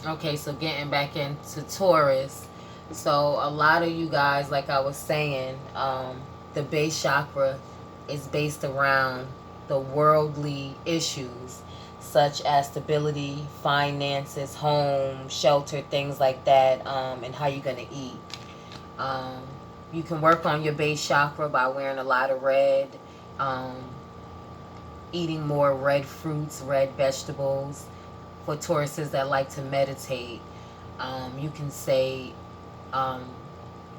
Okay, so getting back into Taurus. So a lot of you guys, like I was saying, the base chakra is based around the worldly issues such as stability, finances, home, shelter, things like that, and how you're going to eat. Um, you can work on your base chakra by wearing a lot of red, um, eating more red fruits, red vegetables. For Tauruses that like to meditate, you can say um,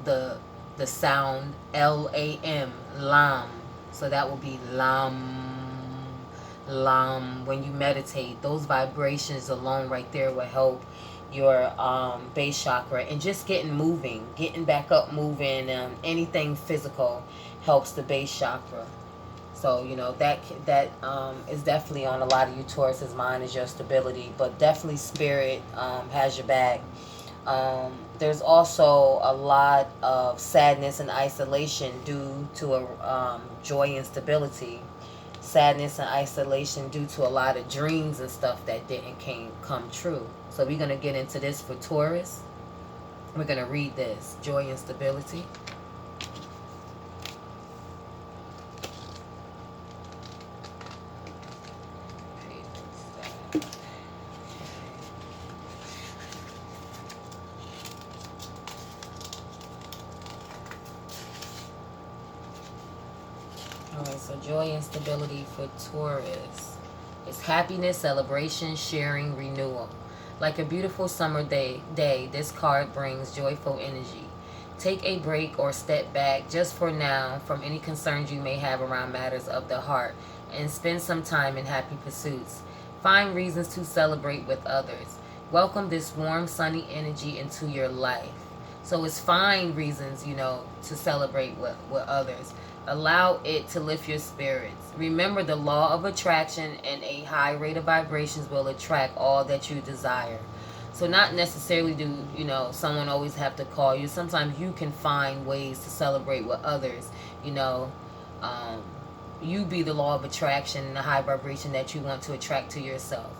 the the sound LAM, lam. So that will be lam, lam. When you meditate, those vibrations alone right there will help your base chakra, and just getting moving, getting back up, moving. Anything physical helps the base chakra. So that is definitely on a lot of you Taurus's mind, is your stability, but definitely spirit has your back. There's also a lot of sadness and isolation due to joy and stability. Sadness and isolation due to a lot of dreams and stuff that didn't come true. So we're gonna get into this for Taurus. We're gonna read this joy and stability. Alright, so joy and stability for Taurus. It's happiness, celebration, sharing, renewal. Like a beautiful summer day, this card brings joyful energy. Take a break or step back just for now from any concerns you may have around matters of the heart, and spend some time in happy pursuits. Find reasons to celebrate with others. Welcome this warm, sunny energy into your life. So it's find reasons, to celebrate with others. Allow it to lift your spirits. Remember the law of attraction, and a high rate of vibrations will attract all that you desire. So not necessarily do, someone always have to call you. Sometimes you can find ways to celebrate with others, you know. Um, you be the law of attraction and the high vibration that you want to attract to yourself.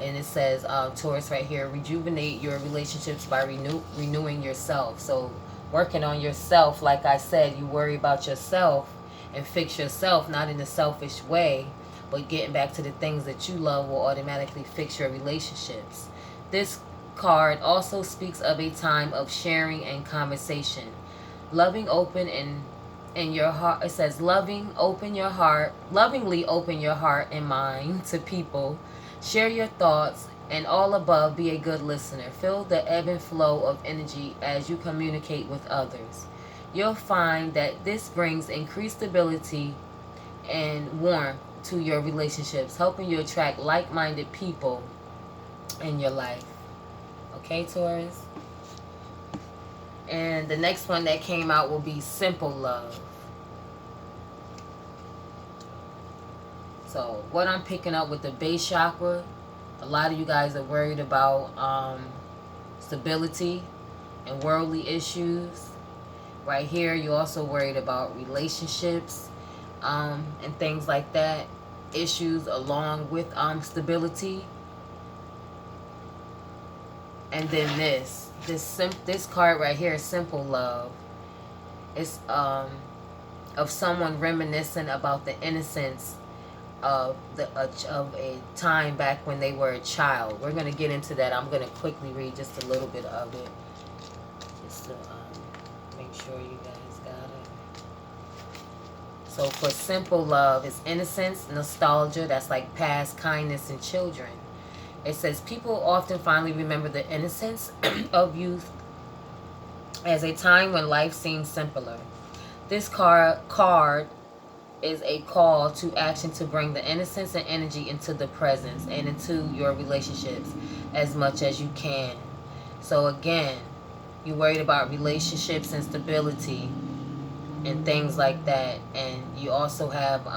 And it says, Taurus right here, rejuvenate your relationships by renewing yourself. So working on yourself, like I said, you worry about yourself and fix yourself, not in a selfish way, but getting back to the things that you love will automatically fix your relationships. This card also speaks of a time of sharing and conversation. Loving open and in your heart, it says lovingly open your heart and mind to people. Share your thoughts, and all above, be a good listener. Feel the ebb and flow of energy as you communicate with others. You'll find that this brings increased stability and warmth to your relationships, helping you attract like-minded people in your life. Okay, Taurus? And the next one that came out will be simple love. So what I'm picking up with the base chakra, a lot of you guys are worried about stability and worldly issues. Right here, you're also worried about relationships and things like that. Issues along with stability. And then this card right here, simple love. It's of someone reminiscing about the innocence of a time back when they were a child. We're going to get into that. I'm going to quickly read just a little bit of it, just to make sure you guys got it. So for simple love, it's innocence, nostalgia, that's like past kindness in children. It says people often finally remember the innocence of youth as a time when life seemed simpler. This card is a call to action to bring the innocence and energy into the presence and into your relationships as much as you can. So again, you're worried about relationships and stability and things like that, and you also have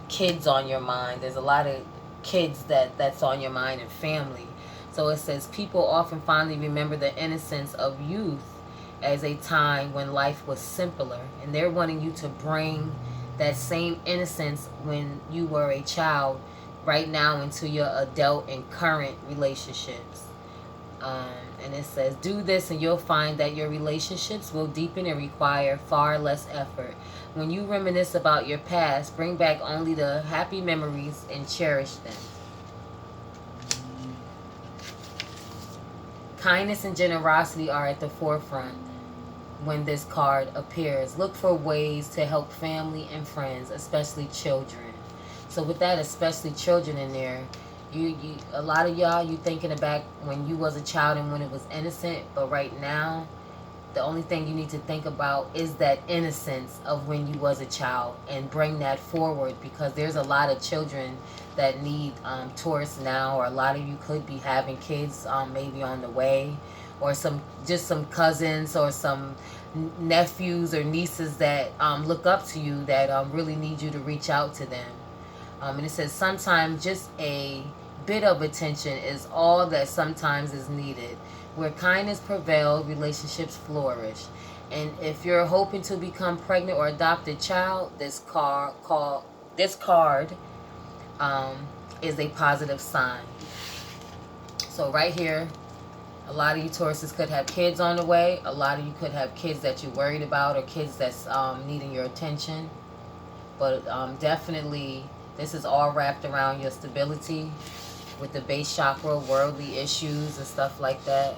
kids on your mind. There's a lot of kids that's on your mind, and family. So it says people often finally remember the innocence of youth as a time when life was simpler, and they're wanting you to bring that same innocence when you were a child right now into your adult and current relationships. And it says, do this and you'll find that your relationships will deepen and require far less effort. When you reminisce about your past, bring back only the happy memories and cherish them. Kindness and generosity are at the forefront when this card appears. Look for ways to help family and friends, especially children. So with that, especially children in there, you a lot of y'all, you thinking back when you was a child and when it was innocent, but right now the only thing you need to think about is that innocence of when you was a child, and bring that forward, because there's a lot of children that need Taurus now, or a lot of you could be having kids maybe on the way, or some cousins or some nephews or nieces that look up to you, that really need you to reach out to them. And it says sometimes just a bit of attention is all that sometimes is needed. Where kindness prevails, relationships flourish. And if you're hoping to become pregnant or adopt a child, this card is a positive sign. So right here, a lot of you Tauruses could have kids on the way. A lot of you could have kids that you're worried about, or kids that's needing your attention. But definitely, this is all wrapped around your stability with the base chakra, worldly issues and stuff like that.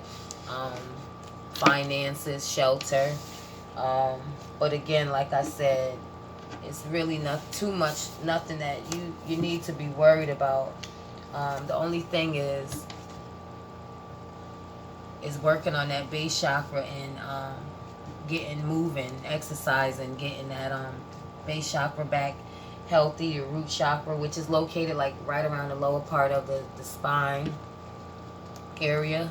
Finances, shelter. But again, like I said, it's really not too much, nothing that you need to be worried about. The only thing is working on that base chakra and getting moving, exercising, getting that base chakra back healthy, your root chakra, which is located like right around the lower part of the spine area.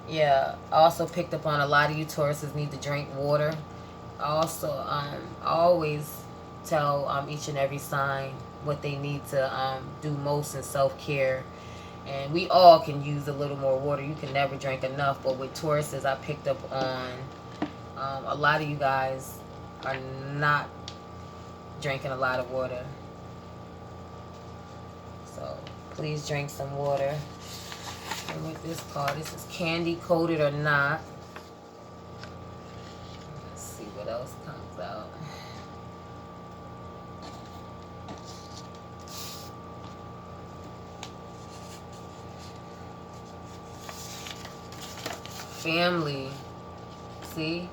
Yeah, I also picked up on a lot of you Tauruses need to drink water. Also, I always tell each and every sign what they need to do most in self-care. And we all can use a little more water. You can never drink enough. But with Tauruses, I picked up on a lot of you guys are not drinking a lot of water. So please drink some water. And with this card, this is candy coated or not. Let's see what else comes out. Family. See?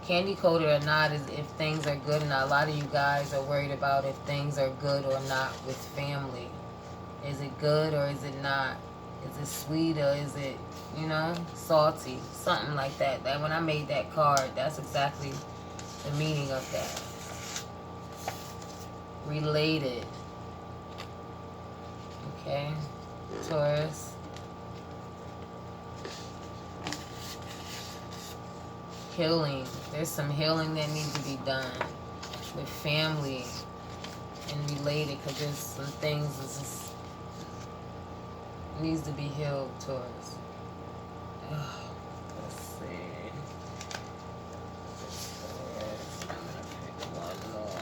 Candy coated or not is if things are good or not. A lot of you guys are worried about if things are good or not with family. Is it good or is it not? Is it sweet or is it, salty? Something like that. That when I made that card, that's exactly the meaning of that. Related. Okay. Taurus. Healing. There's some healing that needs to be done with family and related, because there's some things that just needs to be healed towards. Let's see. I'm gonna pick one more.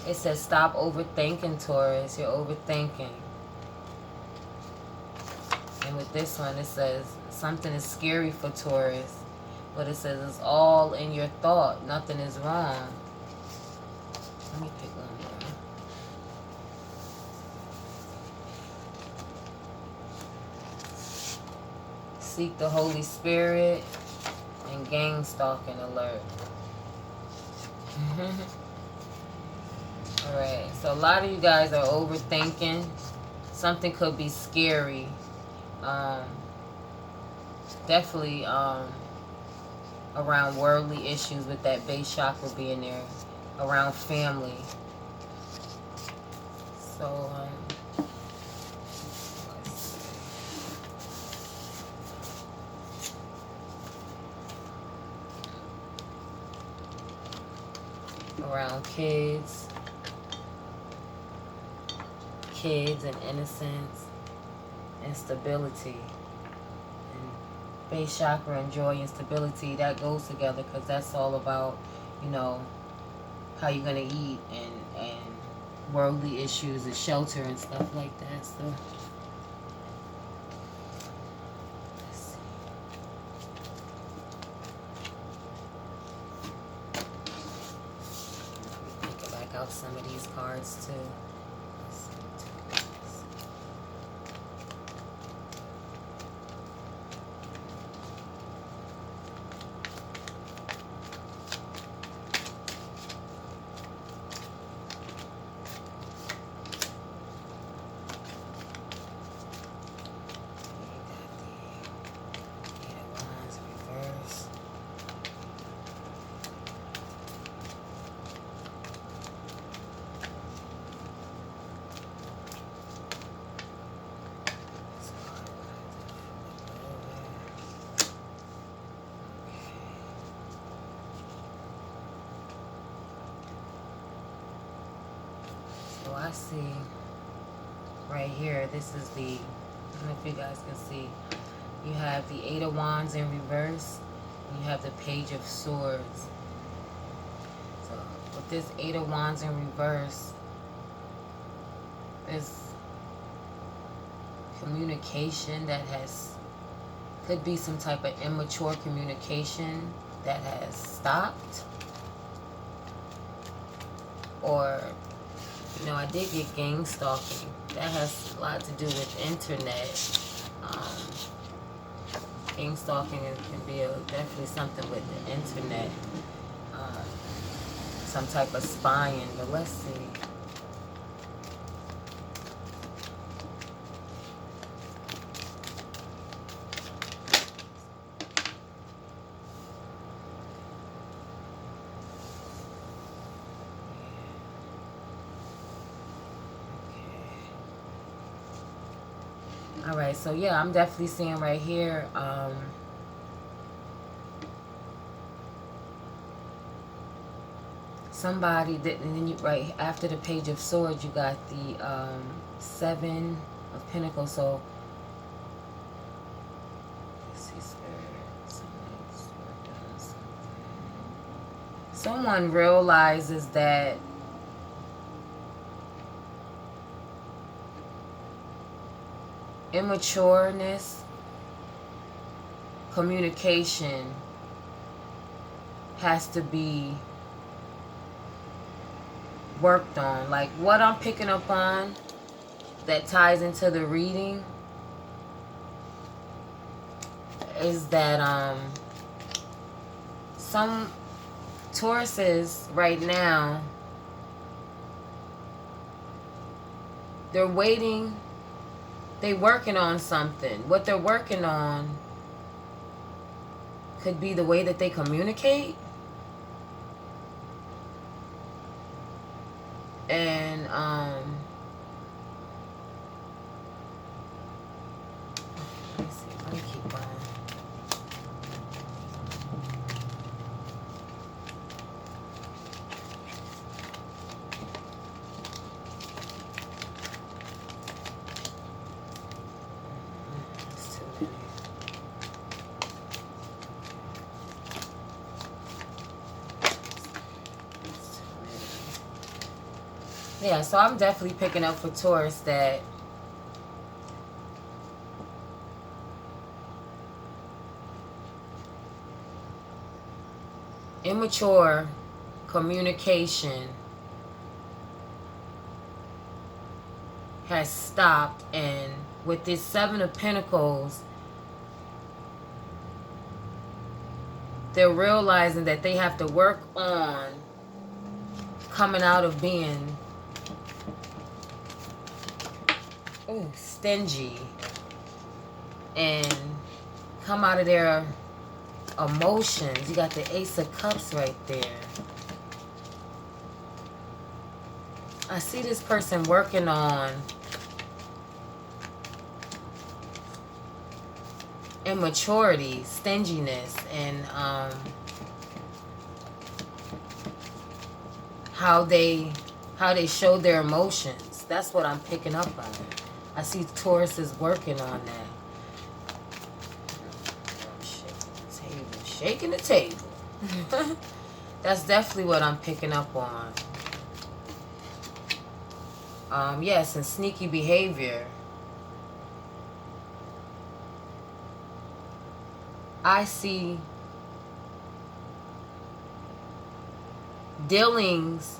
It says stop overthinking, Taurus. You're overthinking. And with this one, it says something is scary for Taurus. But it says it's all in your thought. Nothing is wrong. Let me pick one more. Seek the Holy Spirit and gang stalking alert. Alright, so a lot of you guys are overthinking. Something could be scary. Definitely around worldly issues with that base chakra being there, around family. So let's see. Around kids and innocence and stability. Base chakra and joy and stability, that goes together, because that's all about, how you're going to eat and worldly issues and shelter and stuff like that. So this too. So I see right here, this is the, I don't know if you guys can see, you have the Eight of Wands in reverse, and you have the Page of Swords. So with this Eight of Wands in reverse, there's communication that could be some type of immature communication that has stopped. Or, you know, I did get gang stalking. That has a lot to do with internet. Gang stalking can be definitely something with the internet. Some type of spying, but let's see. All right, so yeah, I'm definitely seeing right here, somebody that, and then you, right after the Page of Swords, you got the Seven of Pentacles. So let's see, Spirit, someone realizes that immatureness, communication has to be worked on. Like what I'm picking up on that ties into the reading is that some Tauruses right now, they're waiting. They're working on something. What they're working on could be the way that they communicate. And let me see. Let me keep going. Yeah, so I'm definitely picking up for Taurus that immature communication has stopped, and with this Seven of Pentacles, they're realizing that they have to work on coming out of being stingy and come out of their emotions. You got the Ace of Cups right there. I see this person working on immaturity, stinginess, and how they show their emotions. That's what I'm picking up on. I see Taurus is working on that. Shaking the table. That's definitely what I'm picking up on. Yes, and sneaky behavior. I see dealings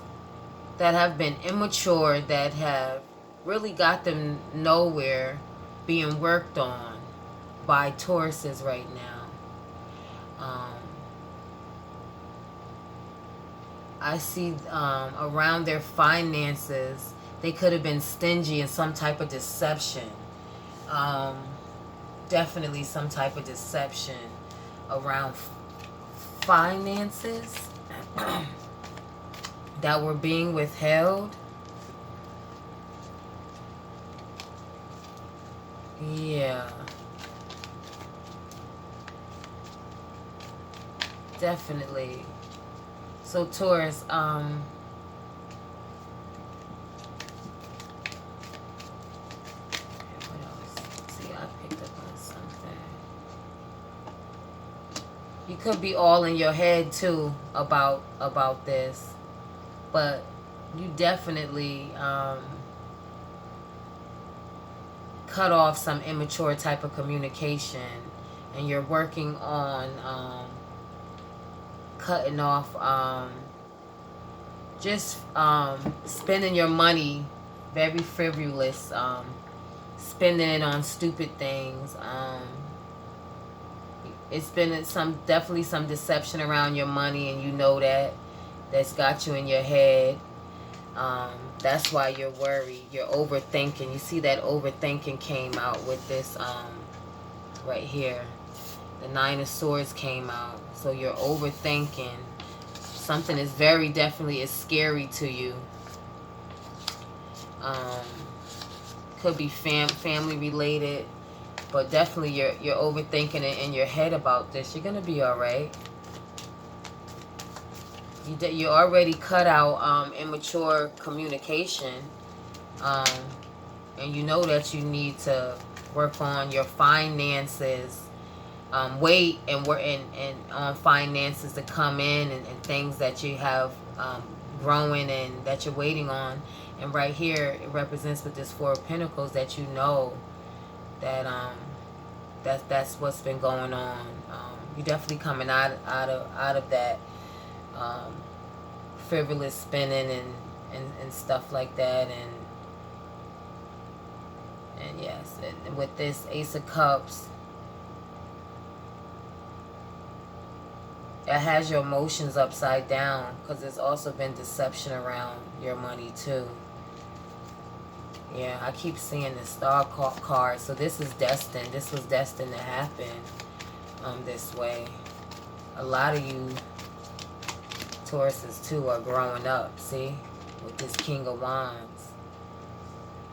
that have been immature, that have really got them nowhere, being worked on by Tauruses right now. I see around their finances, they could have been stingy in some type of deception. Definitely some type of deception around finances that were being withheld. Yeah. Definitely. So Taurus, what else? See, I picked up on something. You could be all in your head too about this, but you definitely cut off some immature type of communication, and you're working on cutting off just spending your money very frivolous, spending it on stupid things. It's been definitely some deception around your money, and you know that's got you in your head. That's why you're worried. You're overthinking. You see that overthinking came out with this right here. The Nine of Swords came out. So you're overthinking. Something is very definitely is scary to you. Could be family related, but definitely you're overthinking it in your head about this. You're gonna be all right. You already cut out immature communication, and you know that you need to work on your finances. Wait and on finances to come in, and things that you have growing and that you're waiting on. And right here it represents with this Four of Pentacles that you know that that's what's been going on. You're definitely coming out of that frivolous spending and stuff like that. And yes, and with this Ace of Cups, it has your emotions upside down, because there's also been deception around your money too. Yeah, I keep seeing the Star card. So this is destined. This was destined to happen this way. A lot of you Tauruses too are growing up, see? With this King of Wands.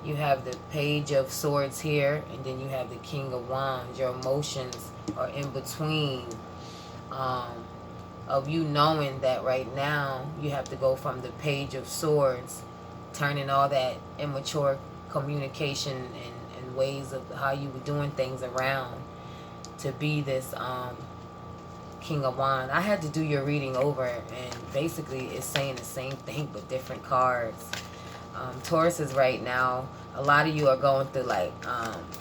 You have the Page of Swords here, and then you have the King of Wands. Your emotions are in between of you knowing that right now you have to go from the Page of Swords, turning all that immature communication and ways of how you were doing things around, to be this King of Wands. I had to do your reading over, and basically it's saying the same thing but different cards. Tauruses right now, a lot of you are going through, like,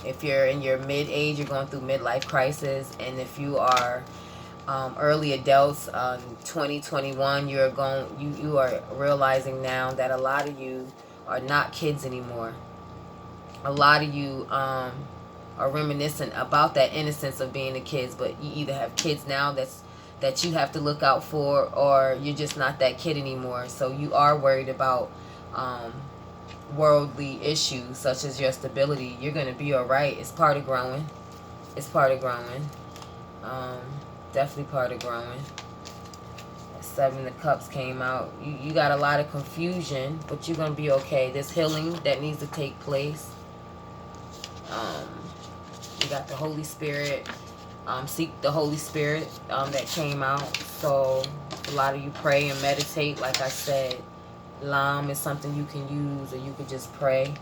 if you're in your mid-age, you're going through midlife crisis. And if you are early adults, 2021, you are realizing now that a lot of you are not kids anymore. A lot of you are reminiscent about that innocence of being a kid, but you either have kids now that you have to look out for, or you're just not that kid anymore. So you are worried about worldly issues such as your stability. You're going to be all right. It's part of growing. It's part of growing. Definitely part of growing. Seven of Cups came out. You got a lot of confusion, but you're going to be okay. There's healing that needs to take place. You got the Holy Spirit. Seek the Holy Spirit that came out. So a lot of you pray and meditate. Like I said, Lam is something you can use, or you could just pray.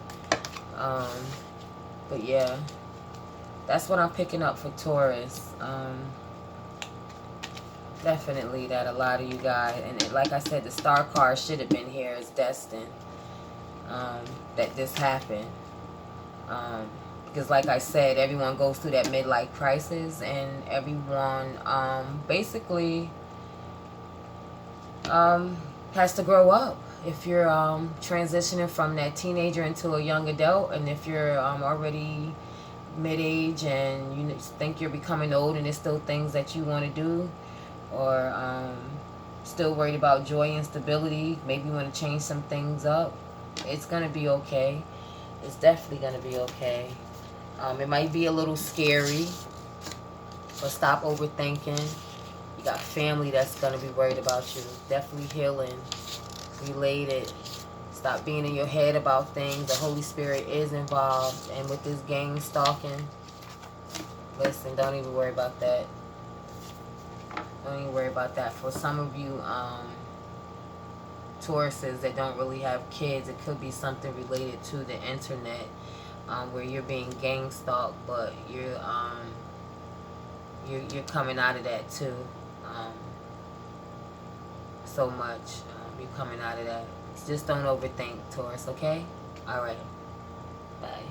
But yeah, that's what I'm picking up for Taurus. Definitely that a lot of you guys, and like I said, the Star card should have been here. It's destined that this happened. Because like I said, everyone goes through that midlife crisis, and everyone basically has to grow up. if you're transitioning from that teenager into a young adult, and if you're already mid-age and you think you're becoming old and there's still things that you want to do, or still worried about joy and stability, maybe you want to change some things up, it's going to be okay. It's definitely going to be okay. It might be a little scary, but stop overthinking. You got family that's going to be worried about you. Definitely healing, related. Stop being in your head about things. The Holy Spirit is involved. And with this gang stalking, listen, don't even worry about that. Don't even worry about that. For some of you Tauruses that don't really have kids, it could be something related to the internet, where you're being gang stalked, but you're coming out of that too. So much. You're coming out of that. Just don't overthink, Taurus, okay? Alright. Bye.